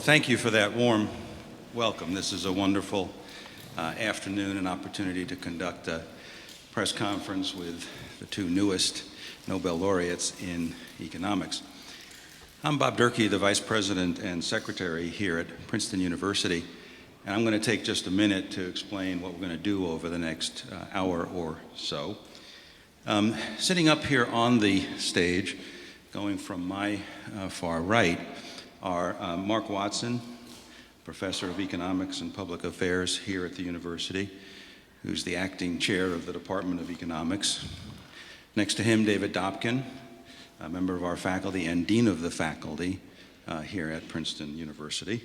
Thank you for that warm welcome. This is a wonderful afternoon and opportunity to conduct a press conference with the two newest Nobel laureates in economics. I'm Bob Durkee, the Vice President and Secretary here at Princeton University, and I'm going to take just a minute to explain what we're going to do over the next hour or so. Sitting up here on the stage, going from my far right, are Mark Watson, Professor of Economics and Public Affairs here at the university, who's the acting chair of the Department of Economics. Next to him, David Dobkin, a member of our faculty and dean of the faculty here at Princeton University.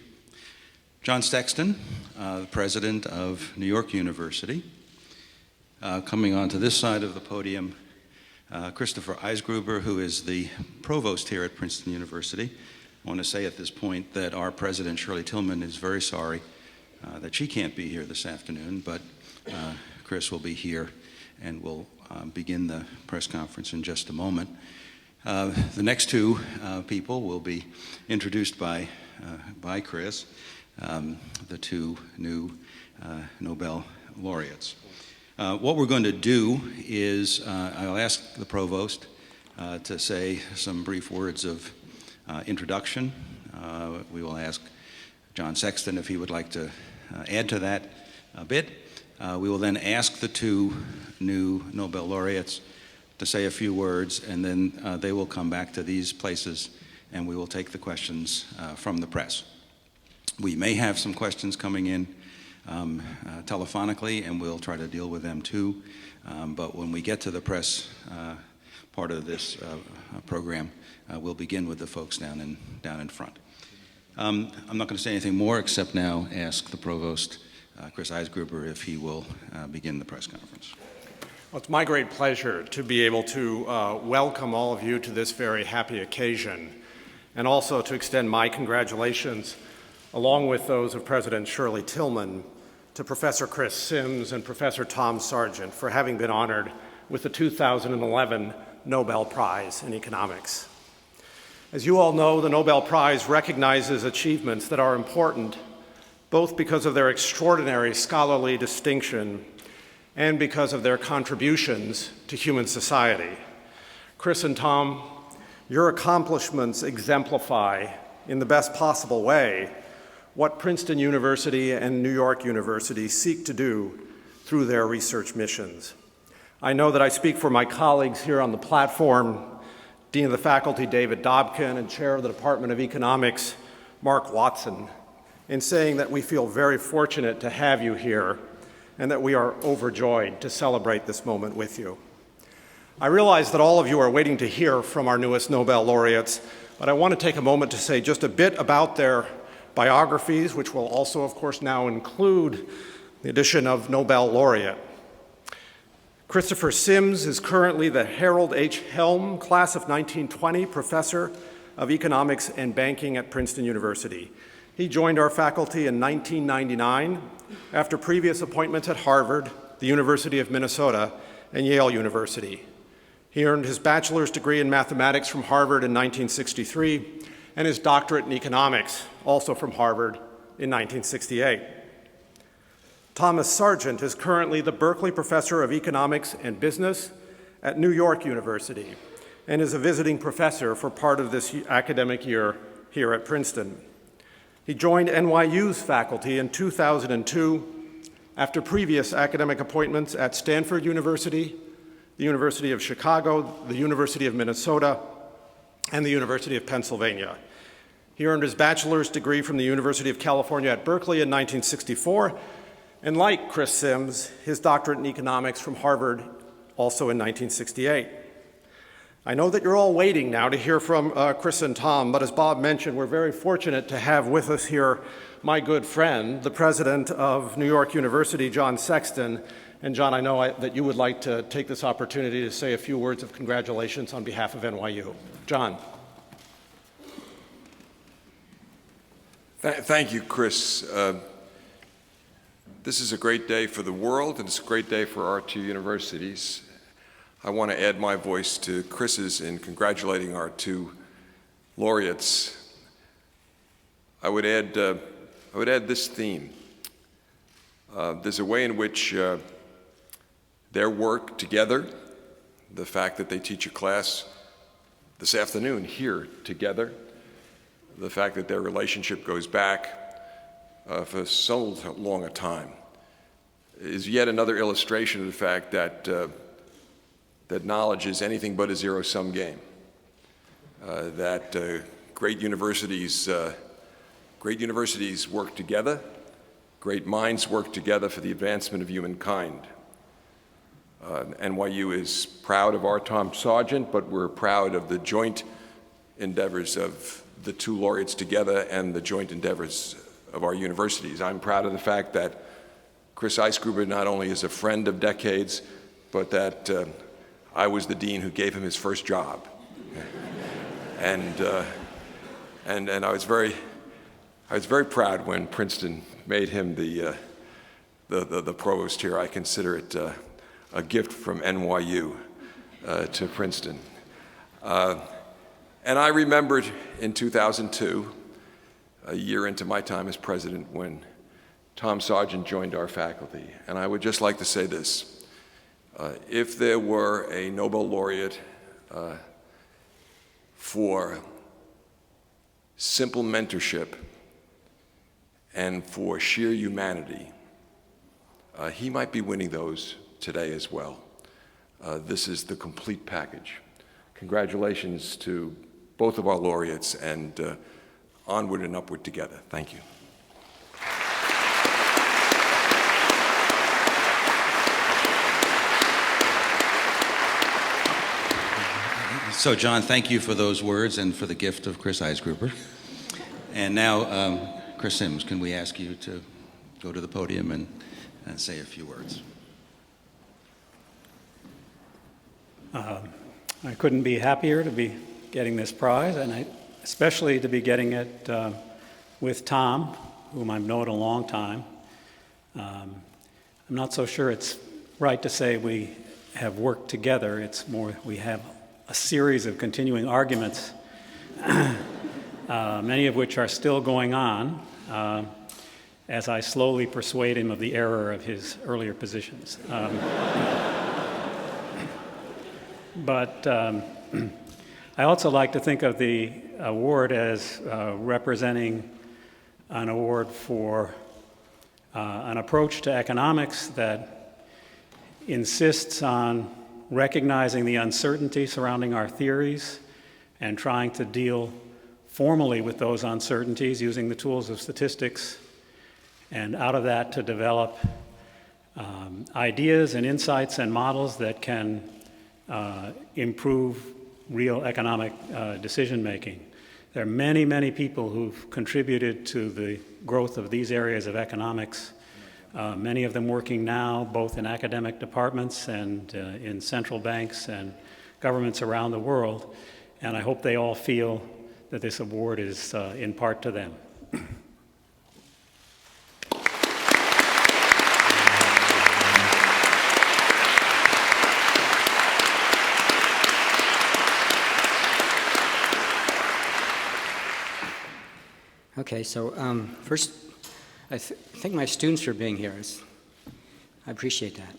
John Sexton, the president of New York University. Coming onto this side of the podium, Christopher Eisgruber, who is the provost here at Princeton University. I want to say at this point that our president, Shirley Tillman, is very sorry that she can't be here this afternoon, but Chris will be here and will begin the press conference in just a moment. The next two people will be introduced by Chris, the two new Nobel laureates. What we're going to do is I'll ask the provost to say some brief words of introduction. We will ask John Sexton if he would like to add to that a bit. We will then ask the two new Nobel laureates to say a few words, and then they will come back to these places and we will take the questions from the press. We may have some questions coming in telephonically, and we'll try to deal with them too. But when we get to the press part of this program, we'll begin with the folks down in front. I'm not going to say anything more except now ask the provost, Chris Eisgruber, if he will begin the press conference. Well, it's my great pleasure to be able to welcome all of you to this very happy occasion, and also to extend my congratulations, along with those of President Shirley Tillman, to Professor Chris Sims and Professor Tom Sargent for having been honored with the 2011 Nobel Prize in Economics. As you all know, the Nobel Prize recognizes achievements that are important, both because of their extraordinary scholarly distinction and because of their contributions to human society. Chris and Tom, your accomplishments exemplify, in the best possible way, what Princeton University and New York University seek to do through their research missions. I know that I speak for my colleagues here on the platform, Dean of the Faculty David Dobkin and Chair of the Department of Economics Mark Watson, in saying that we feel very fortunate to have you here and that we are overjoyed to celebrate this moment with you. I realize that all of you are waiting to hear from our newest Nobel laureates, but I want to take a moment to say just a bit about their biographies, which will also, of course, now include the addition of Nobel laureate. Christopher Sims is currently the Harold H. Helm Class of 1920 Professor of Economics and Banking at Princeton University. He joined our faculty in 1999 after previous appointments at Harvard, the University of Minnesota, and Yale University. He earned his bachelor's degree in mathematics from Harvard in 1963 and his doctorate in economics, also from Harvard, in 1968. Thomas Sargent is currently the Berkeley Professor of Economics and Business at New York University and is a visiting professor for part of this academic year here at Princeton. He joined NYU's faculty in 2002 after previous academic appointments at Stanford University, the University of Chicago, the University of Minnesota, and the University of Pennsylvania. He earned his bachelor's degree from the University of California at Berkeley in 1964, and like Chris Sims, his doctorate in economics from Harvard also in 1968. I know that you're all waiting now to hear from Chris and Tom, but as Bob mentioned, we're very fortunate to have with us here my good friend, the president of New York University, John Sexton. And John, I know that you would like to take this opportunity to say a few words of congratulations on behalf of NYU. John. Thank you, Chris. This is a great day for the world, and it's a great day for our two universities. I want to add my voice to Chris's in congratulating our two laureates. I would add this theme. There's a way in which their work together, the fact that they teach a class this afternoon here together, the fact that their relationship goes back for so long a time, is yet another illustration of the fact that that knowledge is anything but a zero-sum game. That great universities work together, great minds work together for the advancement of humankind. NYU is proud of our Tom Sargent, but we're proud of the joint endeavors of the two laureates together and the joint endeavors of our universities. I'm proud of the fact that Chris Eisgruber not only is a friend of decades, but that I was the dean who gave him his first job. And I was very proud when Princeton made him the provost here. I consider it a gift from NYU to Princeton. And I remembered in 2002, a year into my time as president, when Tom Sargent joined our faculty. And I would just like to say this. If there were a Nobel laureate for simple mentorship and for sheer humanity, he might be winning those today as well. This is the complete package. Congratulations to both of our laureates, and onward and upward together. Thank you. So, John, thank you for those words and for the gift of Chris Eisgruber. And now, Chris Sims, can we ask you to go to the podium and say a few words? I couldn't be happier to be getting this prize, and especially to be getting it with Tom, whom I've known a long time. I'm not so sure it's right to say we have worked together. It's more we have a series of continuing arguments, many of which are still going on, as I slowly persuade him of the error of his earlier positions. But I also like to think of the award as representing an award for an approach to economics that insists on recognizing the uncertainty surrounding our theories and trying to deal formally with those uncertainties using the tools of statistics, and out of that to develop ideas and insights and models that can improve real economic decision-making. There are many, many people who've contributed to the growth of these areas of economics, many of them working now both in academic departments and in central banks and governments around the world, and I hope they all feel that this award is in part to them. Okay, so first, I thank my students for being here. I appreciate that.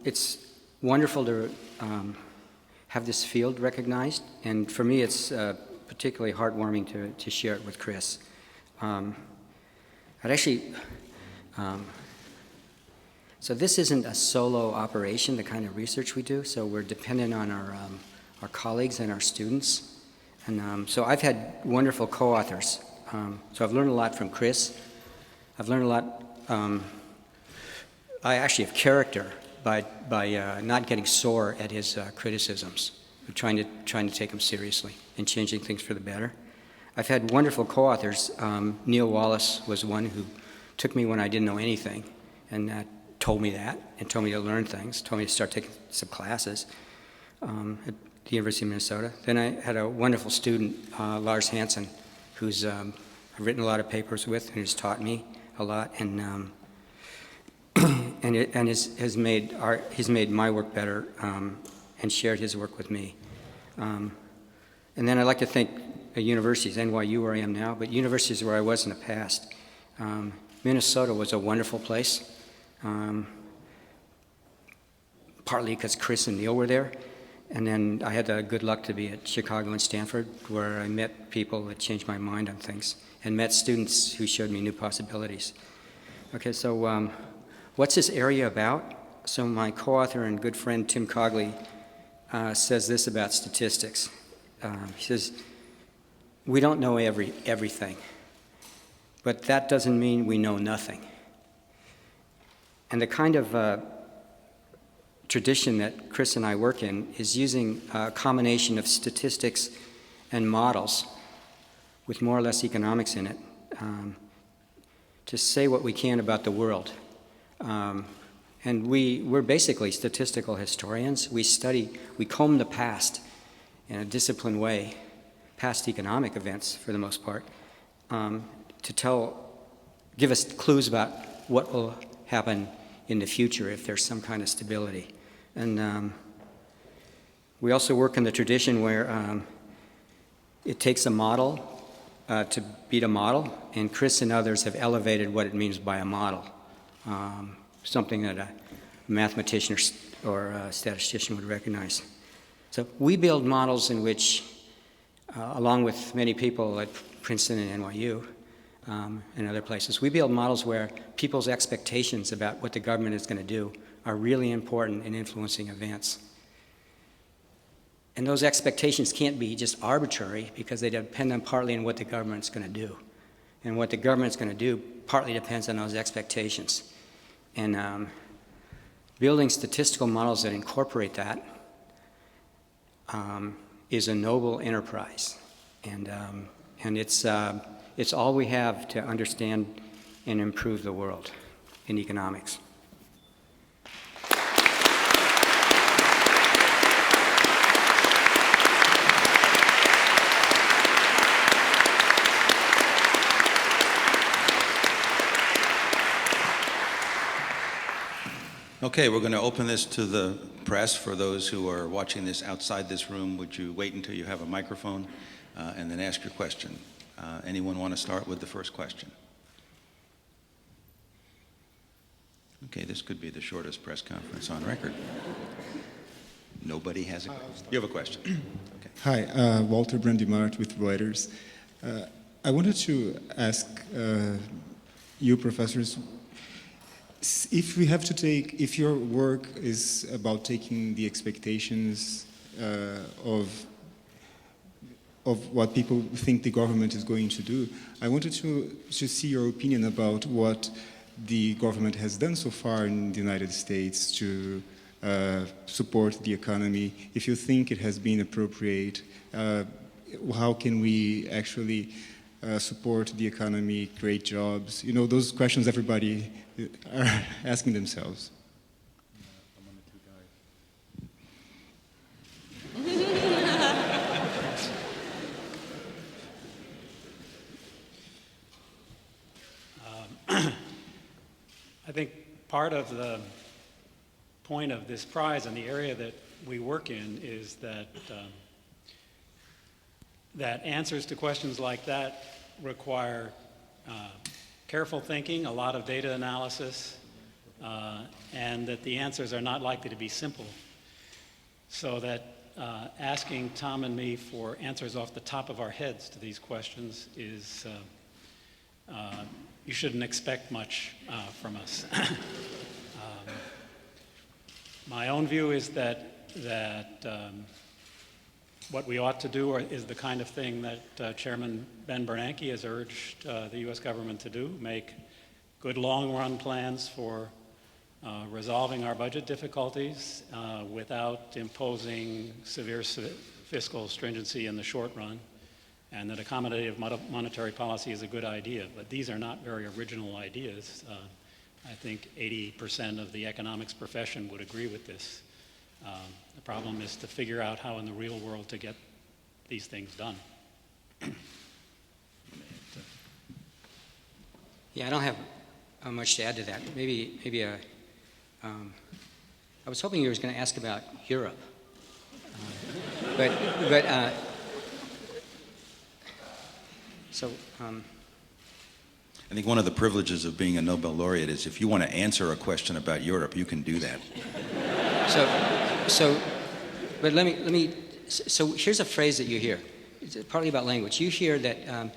It's wonderful to have this field recognized, and for me it's particularly heartwarming to share it with Chris. So this isn't a solo operation, the kind of research we do, so we're dependent on our colleagues and our students. And so I've had wonderful co-authors. So I've learned a lot from Chris. I've learned a lot, I actually have character by not getting sore at his criticisms, but trying to take them seriously and changing things for the better. I've had wonderful co-authors. Neil Wallace was one who took me when I didn't know anything and told me that and told me to learn things, told me to start taking some classes at the University of Minnesota. Then I had a wonderful student, Lars Hansen, who's I've written a lot of papers with and who's taught me a lot, and he's made my work better and shared his work with me. And then I'd like to thank universities, NYU where I am now, but universities where I was in the past. Minnesota was a wonderful place, partly because Chris and Neil were there. And then I had the good luck to be at Chicago and Stanford, where I met people that changed my mind on things, and met students who showed me new possibilities. Okay, so what's this area about? So my co-author and good friend Tim Cogley says this about statistics. He says, we don't know everything, but that doesn't mean we know nothing. And the kind of tradition that Chris and I work in is using a combination of statistics and models with more or less economics in it to say what we can about the world. And we're basically statistical historians. We comb the past in a disciplined way, past economic events for the most part, to give us clues about what will happen in the future if there's some kind of stability. And we also work in the tradition where it takes a model to beat a model, and Chris and others have elevated what it means by a model, something that a mathematician or a statistician would recognize. So we build models in which, along with many people at Princeton and NYU and other places, we build models where people's expectations about what the government is going to do are really important in influencing events. And those expectations can't be just arbitrary because they depend partly on what the government's going to do. And what the government's going to do partly depends on those expectations. And building statistical models that incorporate that is a noble enterprise. And it's all we have to understand and improve the world in economics. Okay, we're going to open this to the press. For those who are watching this outside this room, would you wait until you have a microphone and then ask your question? Anyone want to start with the first question? Okay, this could be the shortest press conference on record. Nobody has a question. You have a question. Okay. Hi, Walter Brandimart with Reuters. I wanted to ask you, professors, if your work is about taking the expectations of what people think the government is going to do, I wanted to see your opinion about what the government has done so far in the United States to support the economy. If you think it has been appropriate, how can we actually support the economy, create jobs? You know, those questions everybody are asking themselves. I think part of the point of this prize and the area that we work in is that that answers to questions like that require careful thinking, a lot of data analysis, and that the answers are not likely to be simple. So that asking Tom and me for answers off the top of our heads to these questions is, you shouldn't expect much from us. My own view is that what we ought to do is the kind of thing that Chairman Ben Bernanke has urged the U.S. government to do, make good long-run plans for resolving our budget difficulties without imposing severe fiscal stringency in the short run, and that accommodative monetary policy is a good idea. But these are not very original ideas. I think 80% of the economics profession would agree with this. The problem is to figure out how in the real world to get these things done. Yeah, I don't have much to add to that. Maybe I was hoping you were going to ask about Europe, but So, I think one of the privileges of being a Nobel laureate is if you want to answer a question about Europe, you can do that. but let me. So here's a phrase that you hear. It's partly about language. You hear that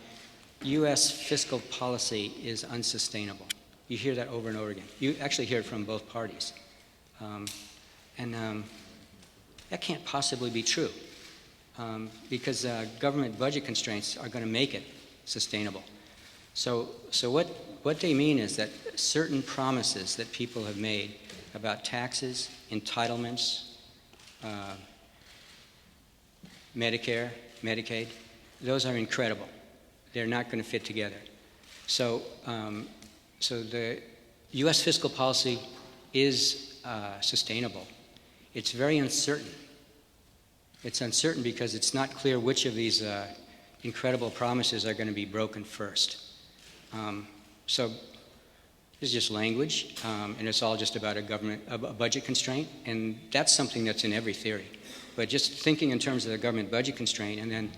U.S. fiscal policy is unsustainable. You hear that over and over again. You actually hear it from both parties, and that can't possibly be true because government budget constraints are going to make it sustainable. So what they mean is that certain promises that people have made about taxes, entitlements, Medicare, Medicaid, those are incredible. They're not going to fit together. So the U.S. fiscal policy is sustainable. It's very uncertain. It's uncertain because it's not clear which of these incredible promises are going to be broken first. So it's just language, and it's all just about a budget constraint, and that's something that's in every theory. But just thinking in terms of the government budget constraint, and then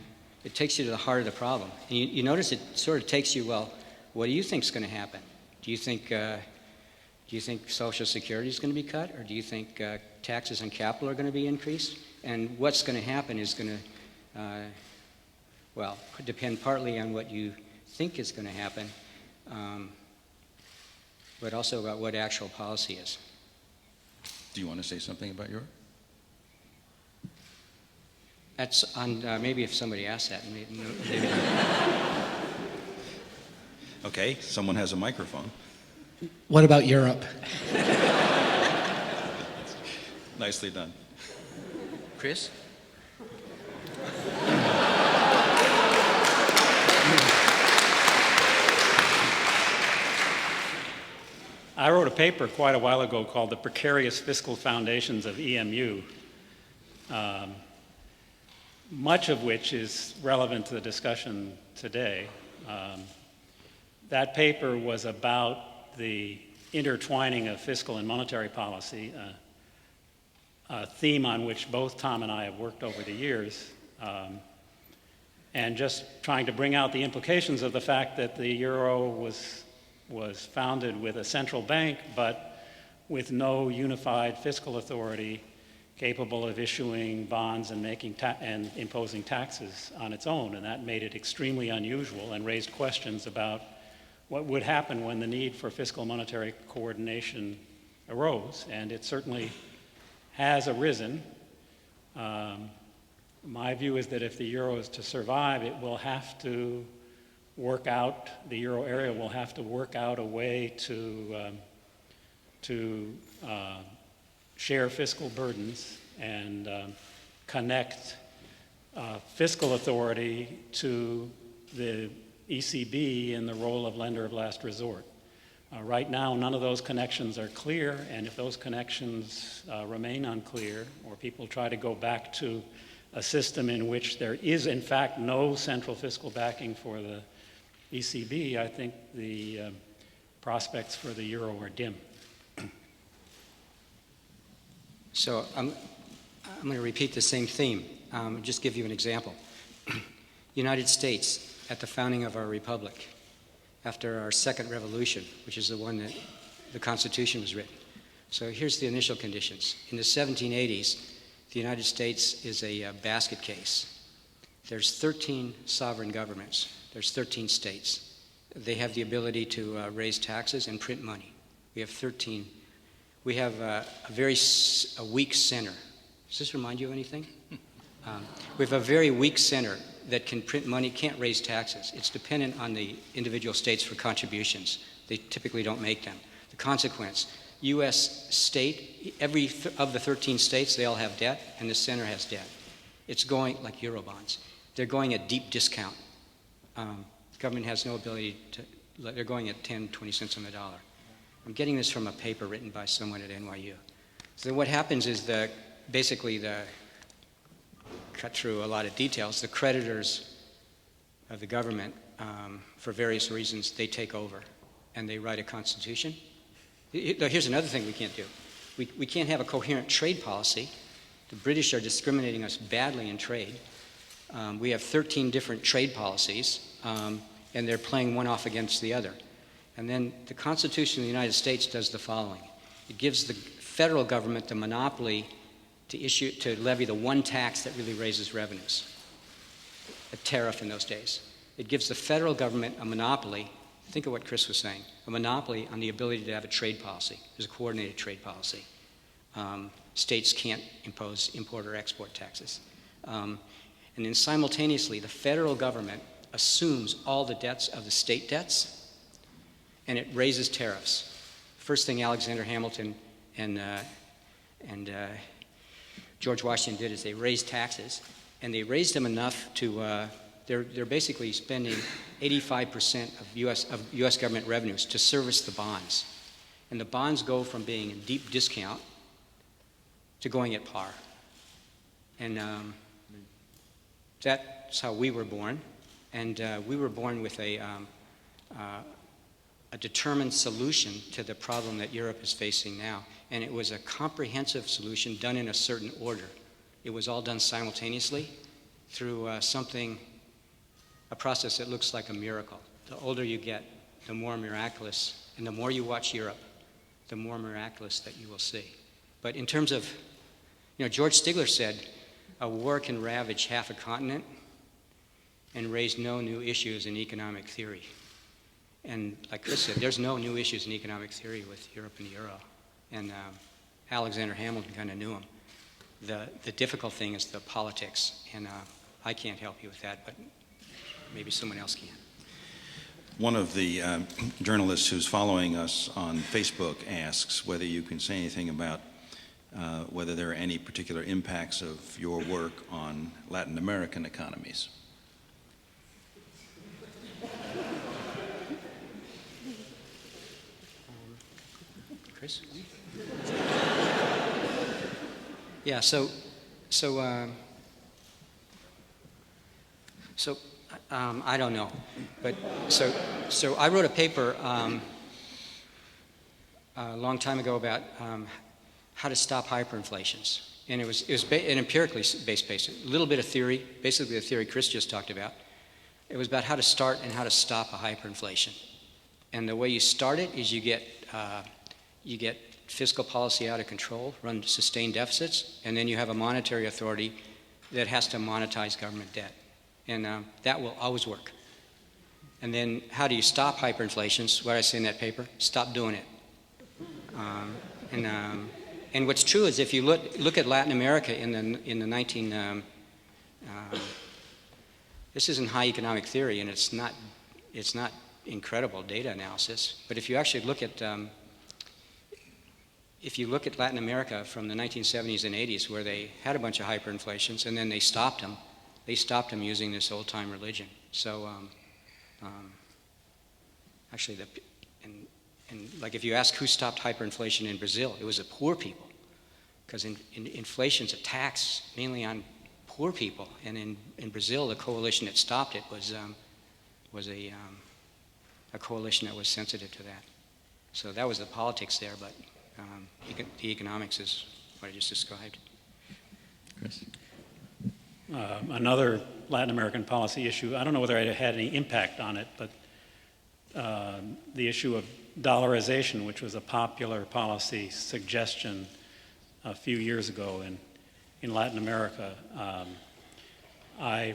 it takes you to the heart of the problem. And you notice it sort of takes you, well, what do you think is going to happen? Do you think Social Security is going to be cut, or do you think taxes on capital are going to be increased? And what's going to happen is going to, depend partly on what you think is going to happen, but also about what actual policy is. Do you want to say something about Europe? That's on, maybe if somebody asked that. Maybe. Okay, someone has a microphone. What about Europe? Nicely done. Chris? I wrote a paper quite a while ago called The Precarious Fiscal Foundations of EMU, much of which is relevant to the discussion today. That paper was about the intertwining of fiscal and monetary policy, a theme on which both Tom and I have worked over the years, and just trying to bring out the implications of the fact that the euro was founded with a central bank, but with no unified fiscal authority capable of issuing bonds and and imposing taxes on its own, and that made it extremely unusual and raised questions about what would happen when the need for fiscal monetary coordination arose, and it certainly has arisen. My view is that if the euro is to survive, it will have to work out, the euro area will have to work out a way to share fiscal burdens and connect fiscal authority to the ECB in the role of lender of last resort. Right now, none of those connections are clear, and if those connections remain unclear, or people try to go back to a system in which there is, in fact, no central fiscal backing for the ECB, I think the prospects for the euro are dim. So I'm going to repeat the same theme, just give you an example. United States, at the founding of our republic, after our second revolution, which is the one that the Constitution was written. So here's the initial conditions. In the 1780s, the United States is a basket case. There's 13 sovereign governments. There's 13 states. They have the ability to raise taxes and print money. We have 13. We have a weak center. Does this remind you of anything? We have a very weak center that can print money, can't raise taxes. It's dependent on the individual states for contributions. They typically don't make them. The consequence, U.S. state, every of the 13 states, they all have debt, and the center has debt. It's going, like Eurobonds, they're going at deep discount. The government has no ability to, they're going at 10, 20 cents on the dollar. I'm getting this from a paper written by someone at NYU. So what happens is cut through a lot of details, the creditors of the government, for various reasons, they take over and they write a constitution. Here's another thing we can't do. We can't have a coherent trade policy. The British are discriminating us badly in trade. We have 13 different trade policies. and they're playing one off against the other. And then the Constitution of the United States does the following. It gives the federal government the monopoly to levy the one tax that really raises revenues, a tariff in those days. It gives the federal government a monopoly, think of what Chris was saying, a monopoly on the ability to have a trade policy. There's a coordinated trade policy. States can't impose import or export taxes. And then simultaneously, the federal government assumes all the debts of the state debts, and it raises tariffs. First thing Alexander Hamilton and George Washington did is they raised taxes, and they raised them enough to, they're basically spending 85% of US government revenues to service the bonds. And the bonds go from being in deep discount to going at par. And that's how we were born. And we were born with a determined solution to the problem that Europe is facing now. And it was a comprehensive solution done in a certain order. It was all done simultaneously through a process that looks like a miracle. The older you get, the more miraculous, and the more you watch Europe, the more miraculous that you will see. But in terms of, George Stigler said, a war can ravage half a continent and raise no new issues in economic theory. And like Chris said, there's no new issues in economic theory with Europe and the euro. And Alexander Hamilton kind of knew them. The difficult thing is the politics, and I can't help you with that, but maybe someone else can. One of the journalists who's following us on Facebook asks whether you can say anything about whether there are any particular impacts of your work on Latin American economies. Chris? Yeah, I don't know, but so I wrote a paper a long time ago about how to stop hyperinflations, and it was an empirically based paper, a little bit of theory, basically the theory Chris just talked about. It was about how to start and how to stop a hyperinflation, and the way you start it is you get fiscal policy out of control, run sustained deficits, and then you have a monetary authority that has to monetize government debt. And that will always work. And then how do you stop hyperinflations? What I say in that paper, stop doing it. And what's true is if you look at Latin America in the this isn't high economic theory, and it's not incredible data analysis, but if you actually look at Latin America from the 1970s and 80s, where they had a bunch of hyperinflations and then they stopped them using this old-time religion. So actually, like if you ask who stopped hyperinflation in Brazil, it was the poor people, because inflation's a tax mainly on poor people, and in Brazil, the coalition that stopped it was a coalition that was sensitive to that. So that was the politics there, but the economics is what I just described. Chris? Another Latin American policy issue, I don't know whether it had any impact on it, but the issue of dollarization, which was a popular policy suggestion a few years ago in Latin America. I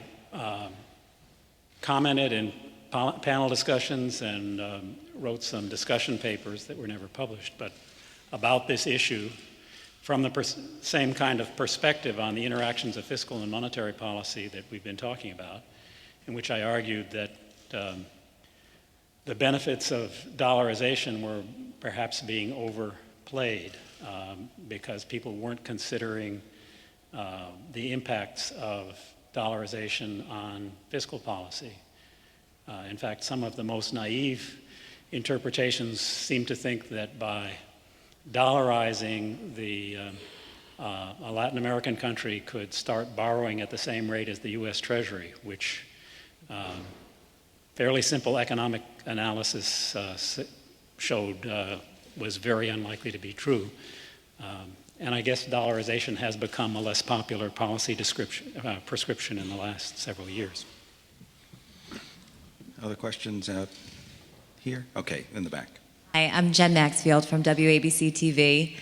commented in panel discussions and wrote some discussion papers that were never published, but about this issue from the same kind of perspective on the interactions of fiscal and monetary policy that we've been talking about, in which I argued that the benefits of dollarization were perhaps being overplayed because people weren't considering the impacts of dollarization on fiscal policy. In fact, some of the most naive interpretations seem to think that by dollarizing a Latin American country could start borrowing at the same rate as the US Treasury, which fairly simple economic analysis showed was very unlikely to be true. And I guess dollarization has become a less popular policy prescription in the last several years. other questions out here? Okay, in the back. Hi, I'm Jen Maxfield from WABC TV.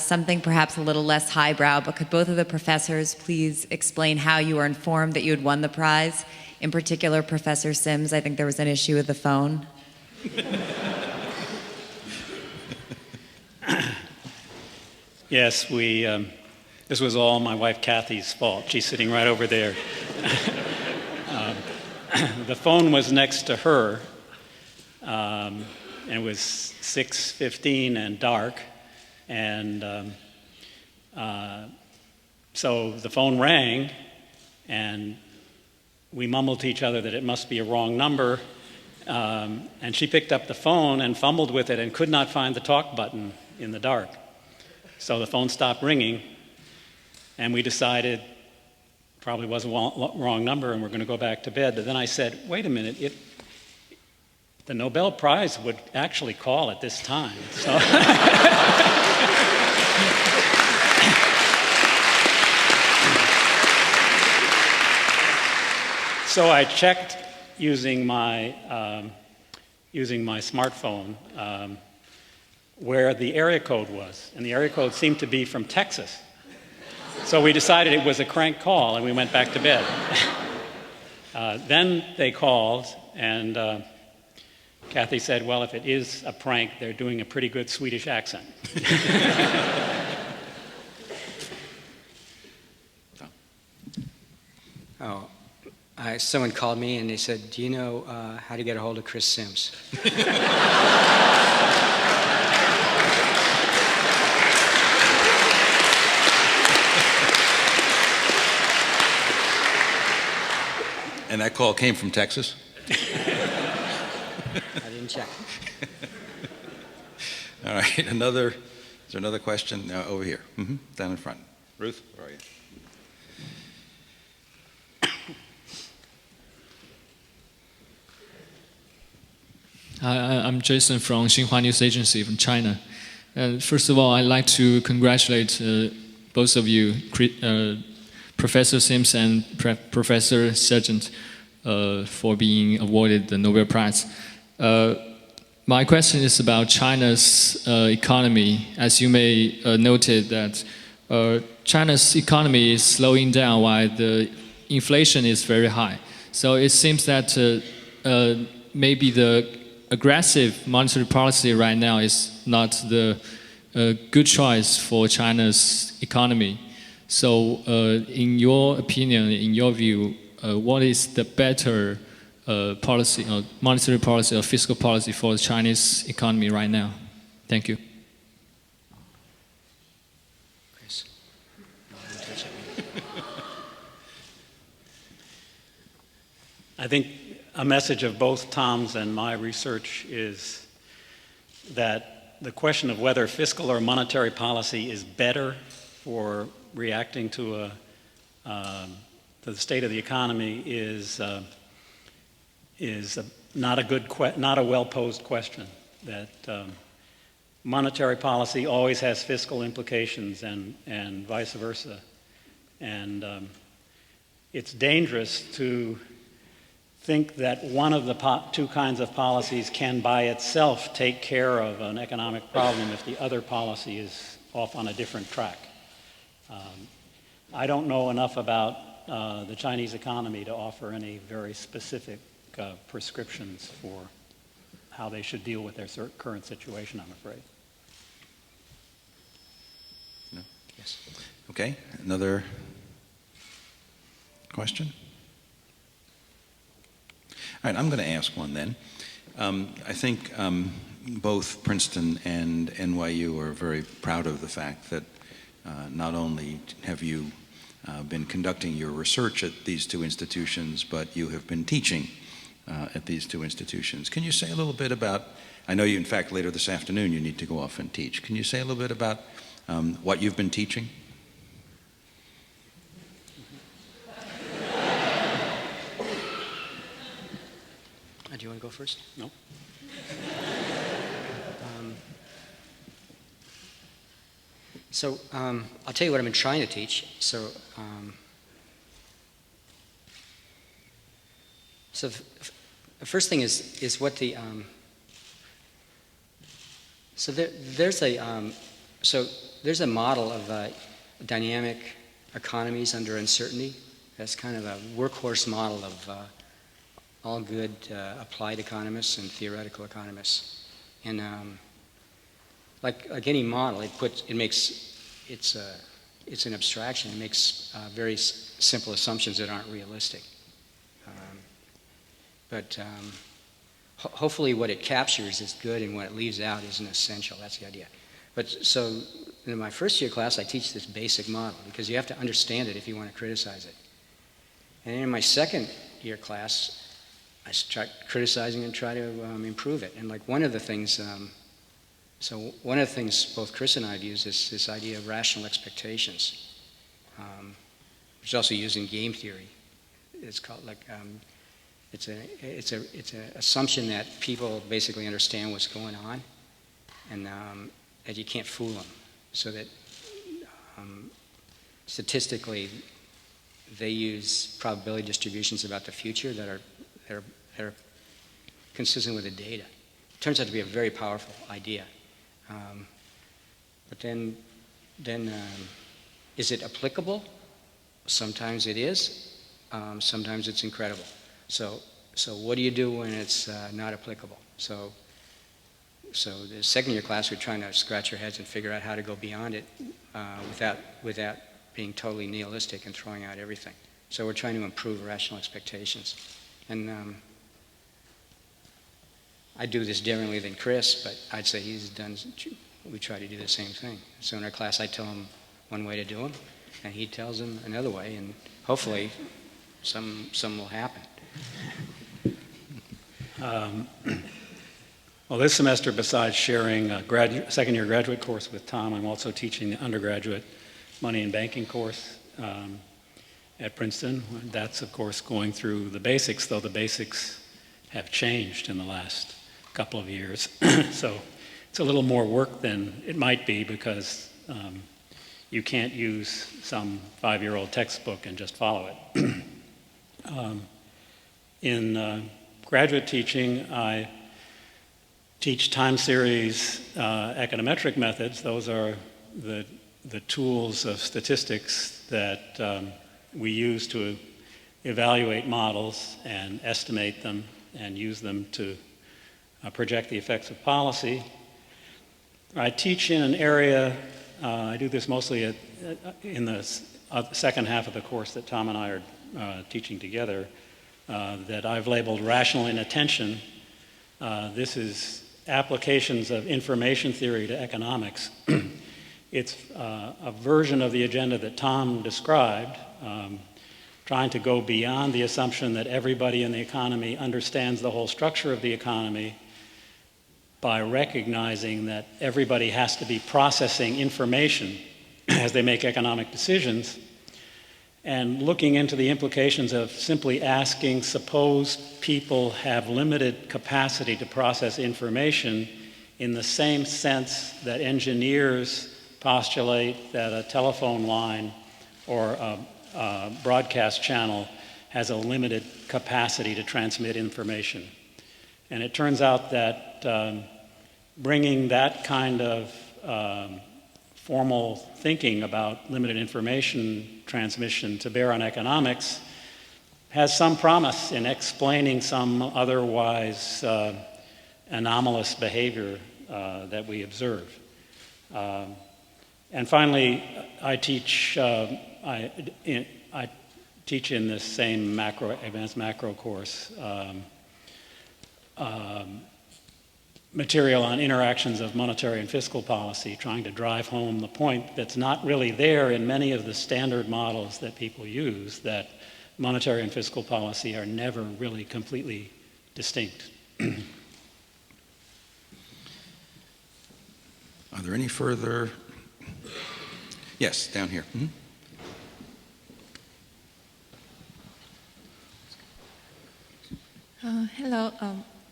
Something perhaps a little less highbrow, but could both of the professors please explain how you were informed that you had won the prize? In particular, Professor Sims, I think there was an issue with the phone. Yes, this was all my wife Kathy's fault. She's sitting right over there. The phone was next to her, and it was 6:15 and dark, and so the phone rang, and we mumbled to each other that it must be a wrong number, and she picked up the phone and fumbled with it and could not find the talk button in the dark. So the phone stopped ringing, and we decided probably was a wrong number and we're going to go back to bed. But then I said, wait a minute, the Nobel Prize would actually call at this time. So, so I checked using my smartphone where the area code was, and the area code seemed to be from Texas. So we decided it was a crank call, and we went back to bed. Then they called, and Kathy said, well, if it is a prank, they're doing a pretty good Swedish accent. Someone called me and they said, do you know how to get a hold of Chris Sims? And that call came from Texas? I didn't check. All right, is there another question? Over here, down in front. Ruth, where are you? Hi, I'm Jason from Xinhua News Agency from China. First of all, I'd like to congratulate both of you, Professor Sims and Professor Sargent, for being awarded the Nobel Prize. My question is about China's economy. As you may noted that China's economy is slowing down while the inflation is very high. So it seems that maybe the aggressive monetary policy right now is not the good choice for China's economy. So in your opinion, in your view, what is the better policy, monetary policy or fiscal policy for the Chinese economy right now? Thank you. Chris? No, I didn't touch it. I think a message of both Tom's and my research is that the question of whether fiscal or monetary policy is better for reacting to the state of the economy is not a well-posed question. That monetary policy always has fiscal implications and vice versa, and it's dangerous to think that one of the two kinds of policies can by itself take care of an economic problem if the other policy is off on a different track. I don't know enough about the Chinese economy to offer any very specific prescriptions for how they should deal with their current situation, I'm afraid. No? Yes. Okay, another question? All right, I'm going to ask one then. I think both Princeton and NYU are very proud of the fact that not only have you been conducting your research at these two institutions, but you have been teaching at these two institutions. Can you say a little bit about, I know you, in fact, later this afternoon you need to go off and teach. Can you say a little bit about what you've been teaching? Do you want to go first? No. I'll tell you what I've been trying to teach. the first thing is what the so there's a model of dynamic economies under uncertainty. That's kind of a workhorse model of all good applied economists and theoretical economists. And like any model, it's an abstraction. It makes very simple assumptions that aren't realistic. But hopefully what it captures is good and what it leaves out isn't essential. That's the idea. But so in my first year class, I teach this basic model because you have to understand it if you want to criticize it. And in my second year class, I start criticizing and try to improve it. And like one of the things both Chris and I have used is this idea of rational expectations, which is also used in game theory. It's called it's an assumption that people basically understand what's going on, and that you can't fool them. So that statistically, they use probability distributions about the future that are consistent with the data. It turns out to be a very powerful idea. But then is it applicable? Sometimes it is. Sometimes it's incredible. So what do you do when it's not applicable? So the second year class, we're trying to scratch our heads and figure out how to go beyond it without being totally nihilistic and throwing out everything. So we're trying to improve rational expectations. And I do this differently than Chris, but I'd say we try to do the same thing. So in our class, I tell him one way to do them, and he tells them another way, and hopefully some will happen. Well, this semester, besides sharing a second-year graduate course with Tom, I'm also teaching the undergraduate money and banking course at Princeton. That's, of course, going through the basics, though the basics have changed in the last couple of years. So it's a little more work than it might be because you can't use some 5-year-old textbook and just follow it. In graduate teaching, I teach time series econometric methods. Those are the tools of statistics that we use to evaluate models and estimate them and use them to project the effects of policy. I teach in an area, I do this mostly in the second half of the course that Tom and I are teaching together, that I've labeled rational inattention. This is applications of information theory to economics. It's a version of the agenda that Tom described, trying to go beyond the assumption that everybody in the economy understands the whole structure of the economy by recognizing that everybody has to be processing information as they make economic decisions, and looking into the implications of simply asking, suppose people have limited capacity to process information in the same sense that engineers postulate that a telephone line or a broadcast channel has a limited capacity to transmit information. And it turns out that bringing that kind of formal thinking about limited information transmission to bear on economics has some promise in explaining some otherwise anomalous behavior that we observe. And finally, I teach in this same advanced macro course material on interactions of monetary and fiscal policy, trying to drive home the point that's not really there in many of the standard models that people use, that monetary and fiscal policy are never really completely distinct. Are there any further? Yes, down here. Mm-hmm. Hello,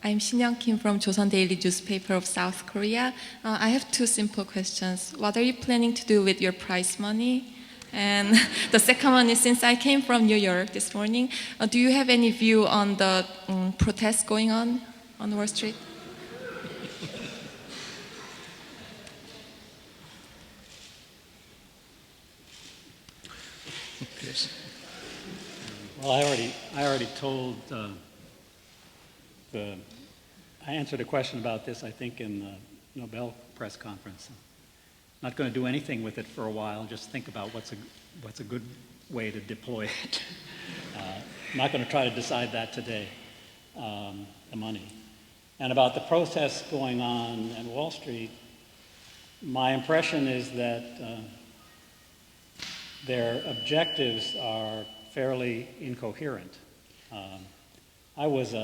I'm Shin-young Kim from Joseon Daily Newspaper of South Korea. I have two simple questions. What are you planning to do with your prize money? And the second one is, since I came from New York this morning, do you have any view on the protests going on Wall Street? Well, I already told I answered a question about this, I think, in the Nobel press conference. I'm not going to do anything with it for a while. Just think about what's a good way to deploy it. I'm not going to try to decide that today. The money. And about the protests going on at Wall Street, my impression is that their objectives are fairly incoherent. I was,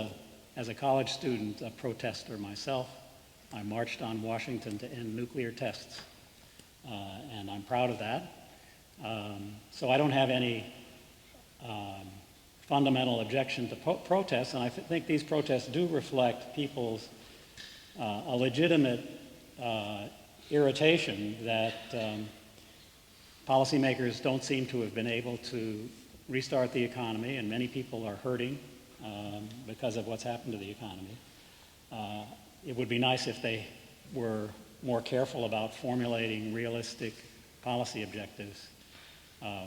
as a college student, a protester myself. I marched on Washington to end nuclear tests, and I'm proud of that. So I don't have any fundamental objection to protests, and I think these protests do reflect people's a legitimate irritation that policymakers don't seem to have been able to restart the economy, and many people are hurting because of what's happened to the economy. It would be nice if they were more careful about formulating realistic policy objectives,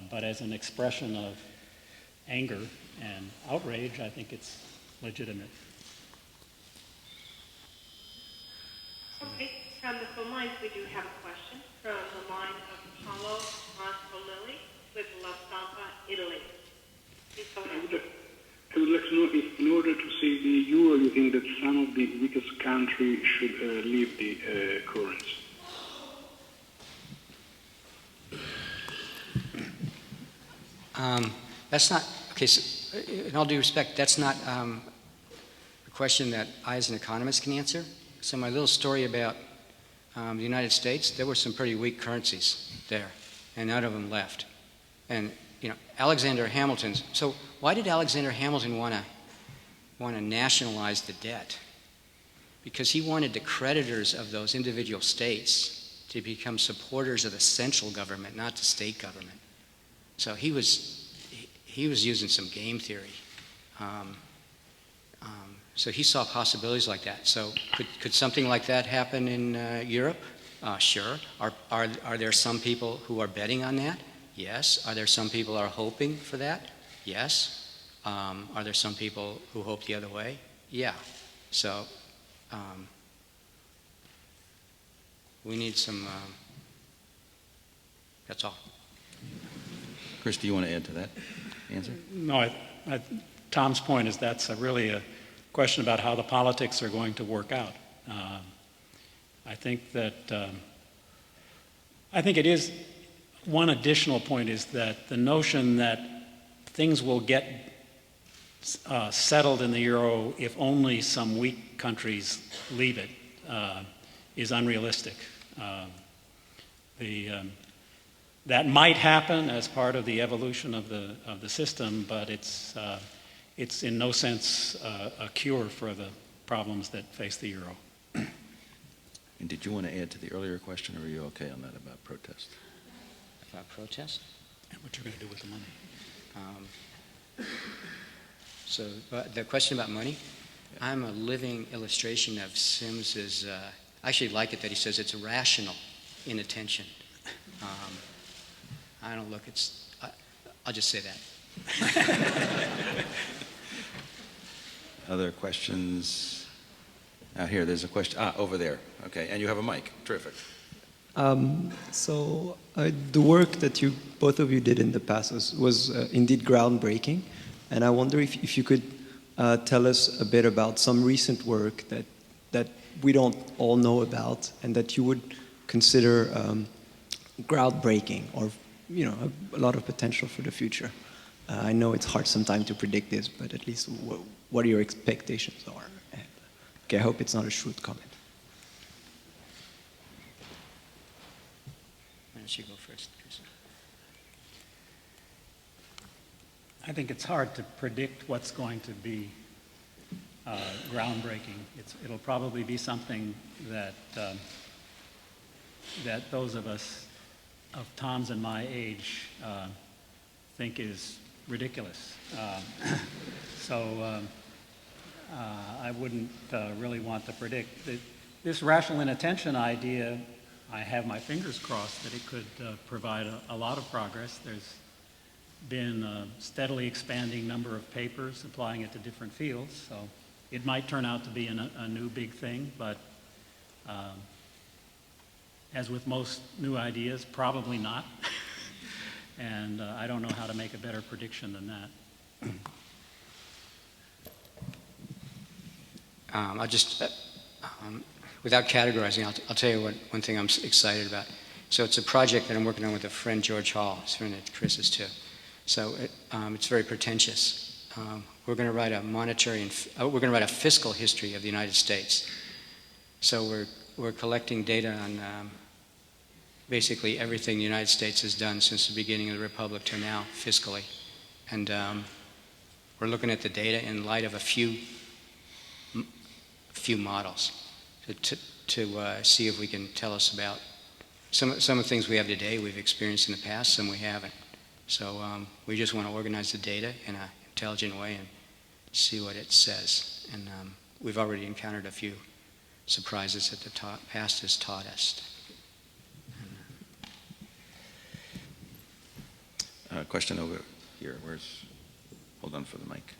but as an expression of anger and outrage, I think it's legitimate. Okay, from the phone lines, we do have a question from the line of Paolo Mascolilli with La Stampa, Italy. Please go ahead. I would like to know if, in order to save the euro, you think that some of the weakest countries should leave the currency? That's not, okay, so in all due respect, that's not a question that I as an economist can answer. So my little story about the United States, there were some pretty weak currencies there, and none of them left. And, you know, Alexander Hamilton's, so why did Alexander Hamilton want to nationalize the debt? Because he wanted the creditors of those individual states to become supporters of the central government, not the state government. So he was using some game theory. So he saw possibilities like that. So could something like that happen in Europe? Sure. Are there some people who are betting on that? Yes. Are there some people who are hoping for that? Yes. Are there some people who hope the other way? Yeah. So we need some, that's all. Chris, do you want to add to that answer? No, Tom's point is that's really a question about how the politics are going to work out. I think that, I think it is, one additional point is that the notion that things will get settled in the euro if only some weak countries leave it is unrealistic. That might happen as part of the evolution of the system, but it's in no sense a cure for the problems that face the euro. And did you want to add to the earlier question, or are you okay on that about protest? About protest? And what you're going to do with the money. So the question about money, yeah. I'm a living illustration of Sims's, I actually like it that he says it's rational inattention. I don't look, I'll just say that. Other questions? Here, there's a question. Over there. Okay, and you have a mic. Terrific. So the work that both of you did in the past was indeed groundbreaking, and I wonder if you could tell us a bit about some recent work that we don't all know about and that you would consider groundbreaking or a lot of potential for the future. I know it's hard sometimes to predict this, but at least what your expectations are. And, okay, I hope it's not a shrewd comment. Why don't you go first, Chris? I think it's hard to predict what's going to be groundbreaking. It'll probably be something that those of us of Tom's and my age think is ridiculous. I wouldn't really want to predict. This rational inattention idea, I have my fingers crossed that it could provide a lot of progress. There's been a steadily expanding number of papers applying it to different fields, so it might turn out to be a new big thing, but as with most new ideas, probably not. And I don't know how to make a better prediction than that. I'll just, without categorizing, I'll tell you one thing I'm excited about. So it's a project that I'm working on with a friend, George Hall, his friend at Chris's too. So it's very pretentious. We're going to write we're going to write a fiscal history of the United States. So we're collecting data on basically everything the United States has done since the beginning of the Republic to now, fiscally. And we're looking at the data in light of a few models to see if we can tell us about some of the things we have today we've experienced in the past, some we haven't. So we just want to organize the data in an intelligent way and see what it says. And we've already encountered a few surprises that the past has taught us. Question over here. Hold on for the mic.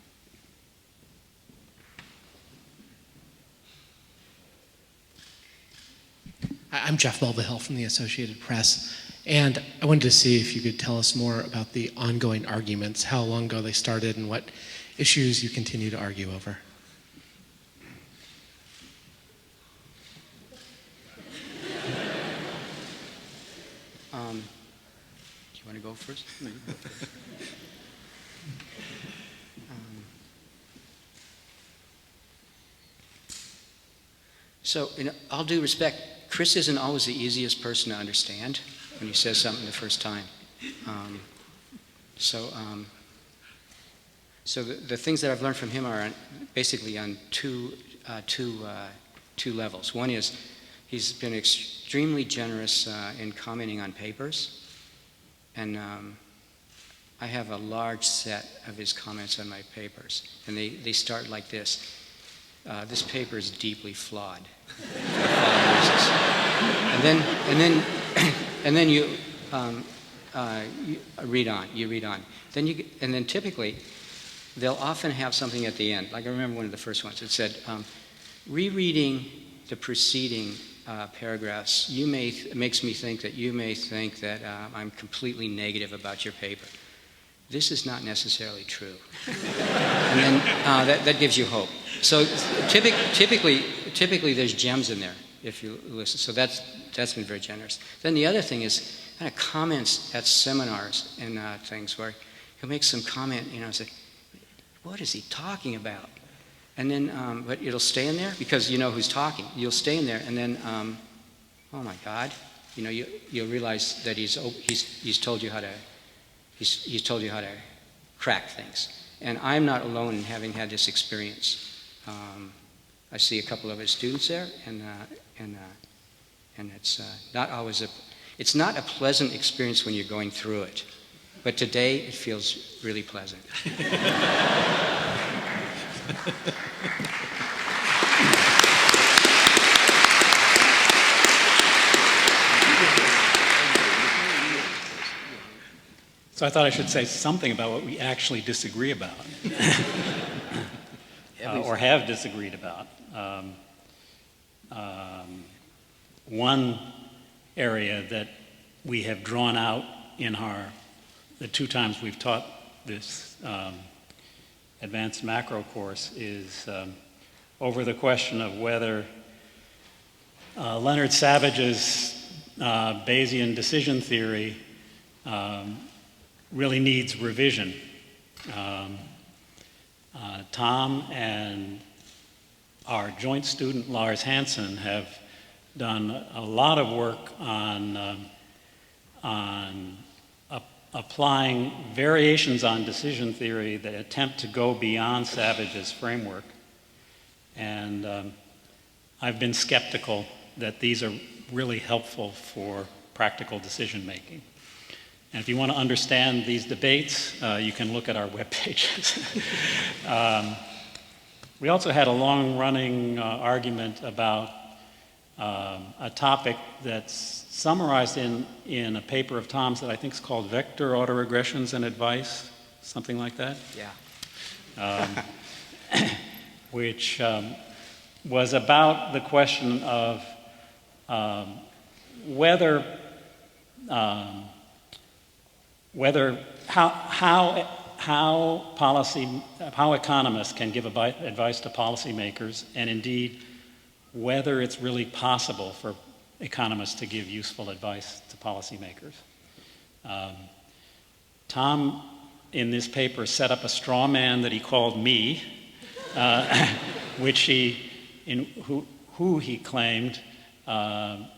I'm Jeff Mulvihill from the Associated Press, and I wanted to see if you could tell us more about the ongoing arguments, how long ago they started, and what issues you continue to argue over. Do you want to go first? No, you go first. So, in all due respect, Chris isn't always the easiest person to understand when he says something the first time. So the things that I've learned from him are basically on two levels. One is he's been extremely generous in commenting on papers, and I have a large set of his comments on my papers, and they start like this. This paper is deeply flawed. and then you read on. And then typically they'll often have something at the end. Like I remember one of the first ones. It said, rereading the preceding paragraphs, makes me think that you may think that I'm completely negative about your paper. This is not necessarily true. And then that gives you hope. So typically there's gems in there if you listen. So that's been very generous. Then the other thing is kind of comments at seminars and things where he'll make some comment, say, what is he talking about? And then, but it'll stay in there because you know who's talking. You'll stay in there, and then, oh my God, you'll realize that he's told you how to crack things. And I'm not alone in having had this experience. I see a couple of his students there, and it's not always it's not a pleasant experience when you're going through it. But today it feels really pleasant. So I thought I should say something about what we actually disagree about, or have disagreed about. One area that we have drawn out in the 2 times we've taught this advanced macro course is over the question of whether Leonard Savage's Bayesian decision theory really needs revision. Tom and our joint student Lars Hansen have done a lot of work on applying variations on decision theory that attempt to go beyond Savage's framework. And I've been skeptical that these are really helpful for practical decision making. And if you want to understand these debates, you can look at our web pages. We also had a long-running argument about a topic that's summarized in a paper of Tom's that I think is called Vector Autoregressions and Advice, something like that. Yeah. Which was about the question of whether how economists can give advice to policymakers, and indeed whether it's really possible for economists to give useful advice to policymakers. Tom, in this paper, set up a straw man that he called me, who he claimed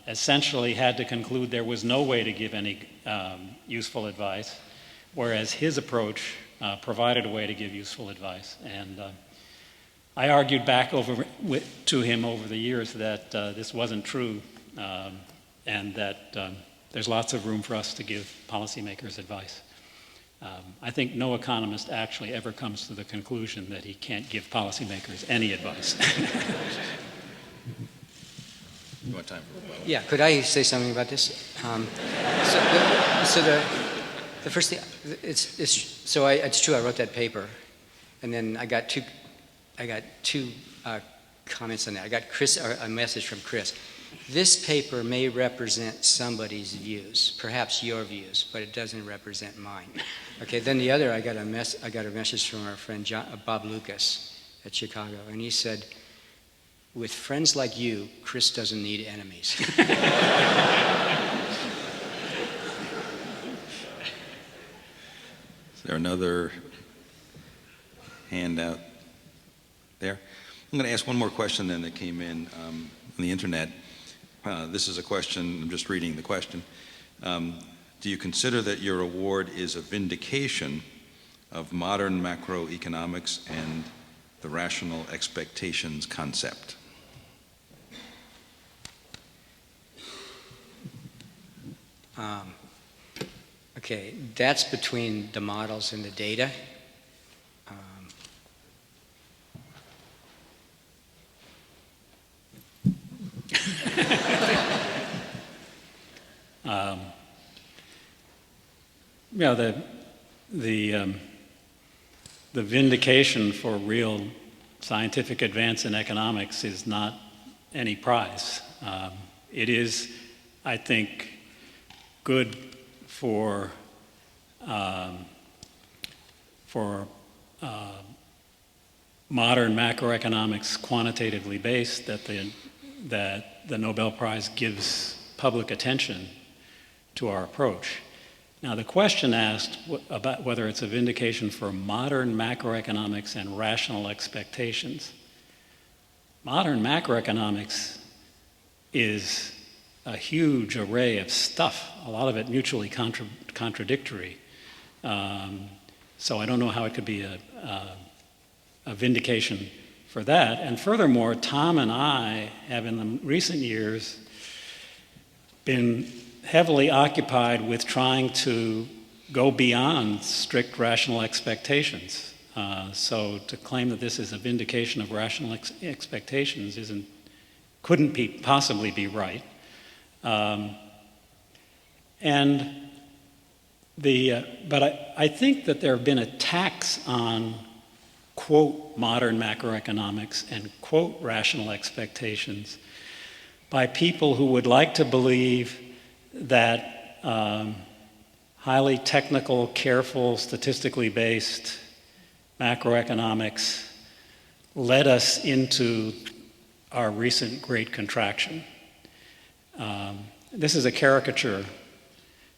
essentially had to conclude there was no way to give any useful advice, whereas his approach provided a way to give useful advice. And I argued back to him over the years that this wasn't true, and that there's lots of room for us to give policymakers advice. I think no economist actually ever comes to the conclusion that he can't give policymakers any advice. You want time for rebuttal? Yeah, could I say something about this? The first thing, it's true. I wrote that paper, and then I got two comments on that. I got a message from Chris. This paper may represent somebody's views, perhaps your views, but it doesn't represent mine. Okay. Then the other, I got a message from our friend Bob Lucas at Chicago, and he said, "With friends like you, Chris doesn't need enemies." Is there another hand out there? I'm going to ask one more question then that came in on the internet. This is a question, I'm just reading the question. Do you consider that your award is a vindication of modern macroeconomics and the rational expectations concept? Okay, that's between the models and the data. Yeah, the vindication for real scientific advance in economics is not any prize. It is, I think, good for modern macroeconomics, quantitatively based, that the Nobel Prize gives public attention to our approach. Now, the question asked about whether it's a vindication for modern macroeconomics and rational expectations. Modern macroeconomics is a huge array of stuff, a lot of it mutually contradictory. So I don't know how it could be a vindication for that. And furthermore, Tom and I have in the recent years been heavily occupied with trying to go beyond strict rational expectations. So to claim that this is a vindication of rational expectations couldn't possibly be right. But I think that there have been attacks on, quote, modern macroeconomics and, quote, rational expectations by people who would like to believe that highly technical, careful, statistically based macroeconomics led us into our recent great contraction. This is a caricature,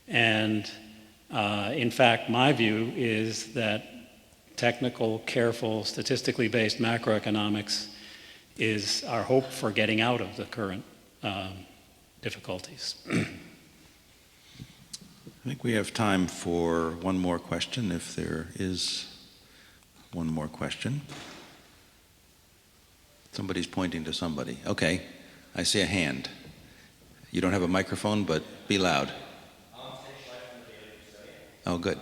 and in fact, my view is that technical, careful, statistically based macroeconomics is our hope for getting out of the current difficulties. I think we have time for one more question, if there is one more question. Somebody's pointing to somebody. Okay, I see a hand. You don't have a microphone, but be loud. Oh, good.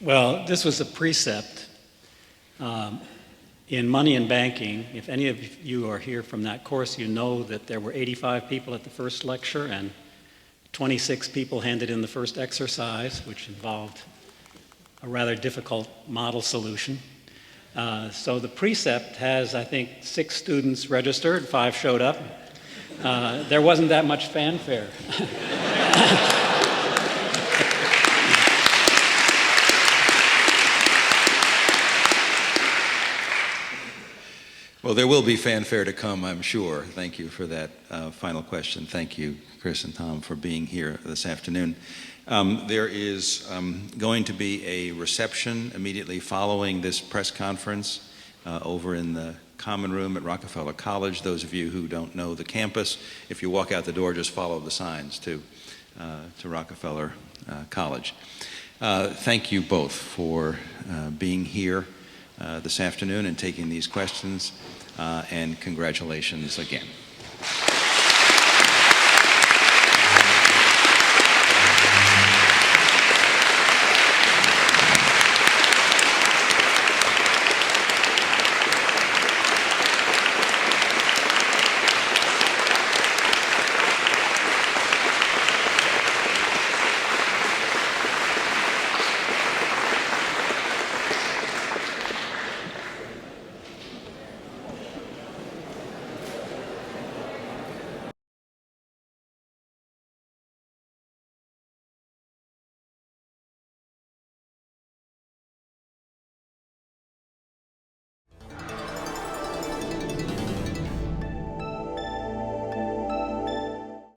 Well, this was a precept in money and banking. If any of you are here from that course, you know that there were 85 people at the first lecture and 26 people handed in the first exercise, which involved a rather difficult model solution. So the precept has, I think, 6 students registered, 5 showed up. There wasn't that much fanfare. Well, there will be fanfare to come, I'm sure. Thank you for that final question. Thank you, Chris and Tom, for being here this afternoon. There is going to be a reception immediately following this press conference over in the common room at Rockefeller College. Those of you who don't know the campus, if you walk out the door, just follow the signs to Rockefeller College. Thank you both for being here this afternoon and taking these questions, and congratulations again.